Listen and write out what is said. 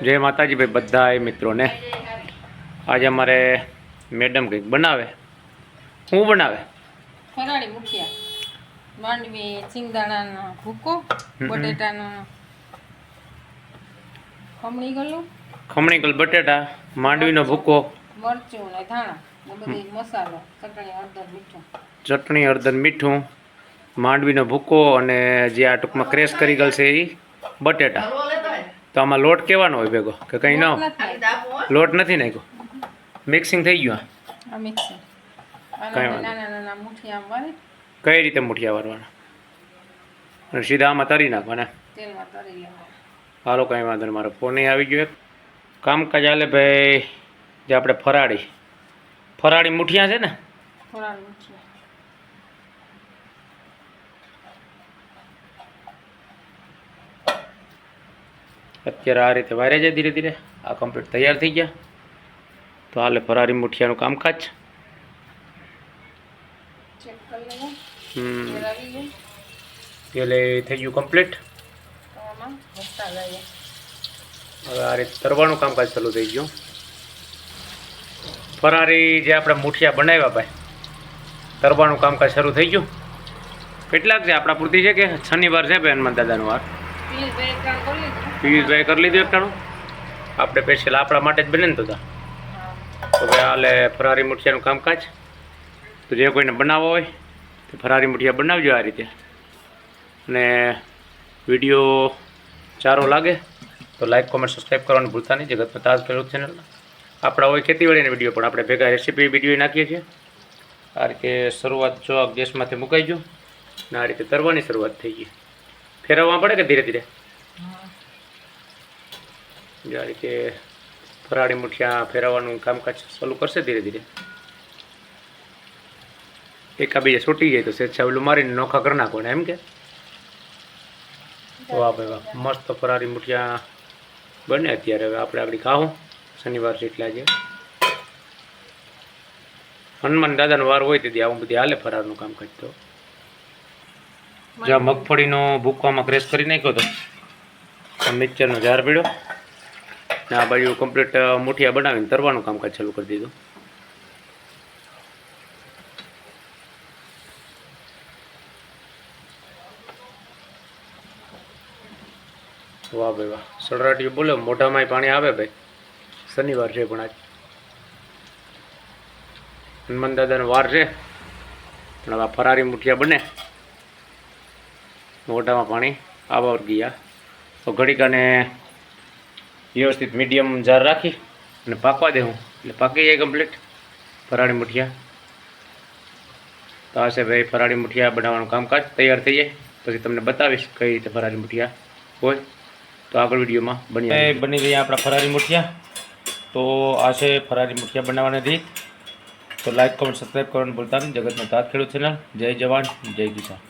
जय माताजी भाई बधाई मित्रों ने। आज हमारे मैडम कंईक बनावे। શું બનાવે? ફરાળી મુઠિયા, માંડવી, સિંગદાણાનો ભૂકો, બટેટાનો ખમણી ગલ બટેટા, માંડવીનો ભૂકો, મરચું ને ધાણા ને બધી મસાલો, ચટણી હળદર મીઠું, માંડવીનો ભૂકો અને જે આ ટૂંકમાં ક્રેશ કરી ગયેલ છે એ બટેટા. તો આમાં લોટ કેવાનો હોય ભેગો કે કંઈ ન હોય? લોટ નથી નાખ્યો, મિક્સિંગ થઈ ગયું. આ મિક્સિંગ નાના નાના મુઠિયા વાળી. કઈ રીતે મુઠિયા વાળવાના? અને સીધા આમાં તરી નાખવાના, તેલમાં તરી લેવાના. હાલો કાંઈ વાંધો નહીં, મારો ફોન આવી ગયો. એક કામકાજ હાલે ભાઈ. જે આપણે ફરાળી મુઠિયા છે ને, ફરાળી મુઠિયા અત્યારે આ રીતે વારે જાય ધીરે ધીરે. આ કમ્પ્લીટ તૈયાર થઈ ગયા. તો હાલે ફરારી મુઠિયાનું કામકાજ. તેલ થઈ ગયું કમ્પ્લીટ. હવે આ રીતે તરવાનું કામકાજ ચાલુ થઈ ગયું. ફરારી જે આપણે મુઠિયા બનાવ્યા ભાઈ, તરવાનું કામકાજ શરૂ થઈ ગયું. કેટલાક છે આપણા પૂરતી છે કે શનિવાર છે ભાઈ હનુમાન દાદાનો વાર? પિયુષભાઈ કરી લીધું એકટાણું. આપણે સ્પેશિયલ આપણા માટે જ બને ને તો ભાઈ હાલે ફરારી મુઠિયાનું કામકાજ. તો જે કોઈને બનાવવો હોય તો ફરારી મુઠિયા બનાવજો આ રીતે. અને વિડીયો સારો લાગે તો લાઈક કોમેન્ટ સબસ્ક્રાઈબ કરવાનું ભૂલતા નહીં. જગતમાં તાજ ખેડૂત ચેનલ આપણા હોય ખેતીવાડીના વિડીયો પણ આપણે ભેગા રેસીપી વિડીયો નાખીએ છીએ. આ રીતે શરૂઆત જો ગેસમાંથી મુકાઈ ગયું ને આ રીતે તરવાની શરૂઆત થઈ ગઈ. ફેરવવા પડે કે ધીરે ધીરે? આ રીતે ફરાળી મુઠિયા ફેરવવાનું કામકાજ ચાલુ કરશે ધીરે ધીરે. એકાબીજા છૂટી જાય તો સ્વેચ્છા ઓલું મારીને નોખા કરી નાખવાના એમ કે. વાહ ભાઈ વાહ, મસ્ત ફરારી મુઠિયા બને. અત્યારે હવે આપણે આગળ ખાવું. શનિવાર છે એટલે આજે હનુમાન દાદાનો વાર હોય તેથી આવું બધી હાલે ફરારનું કામકાજ. તો જ્યાં મગફળીનો ભૂકવામાં ક્રેશ કરી નાખ્યો હતો, મિક્સરનો જાર પીડ્યો ને આ બાજુ કમ્પ્લીટ મુઠિયા બનાવીને તરવાનું કામકાજ ચાલુ કરી દીધું. વાહ ભાઈ વાહ, સડરાટીઓ બોલે મોઢામાં પાણી આવે ભાઈ. શનિવાર છે પણ આજ હનુમાન દાદાનો વાર છે, પણ હવે ફરારી મુઠિયા બને. મોઢામાં પાણી આવવા ગયા. તો ઘડીકાને વ્યવસ્થિત મીડિયમ જાર રાખી અને પાકવા દેવું એટલે પાકી જાય કમ્પ્લીટ ફરાળી મુઠિયા. તો આ છે ભાઈ ફરાળી મુઠિયા બનાવવાનું કામકાજ તૈયાર થઈ જાય પછી તમને બતાવીશ કઈ રીતે ફરાળી મુઠિયા હોય. તો આગળ વિડીયોમાં બની ગયા આપણા ફરારી મુઠિયા. તો આ છે ફરારી મુઠિયા બનાવવાની રીત. તો લાઈક કોમેન્ટ સબસ્ક્રાઈબ કરવાનું ભૂલતા નહીં. જગતનો તાજ ખેડૂત ચેનલ. જય જવાન જય કિસાન.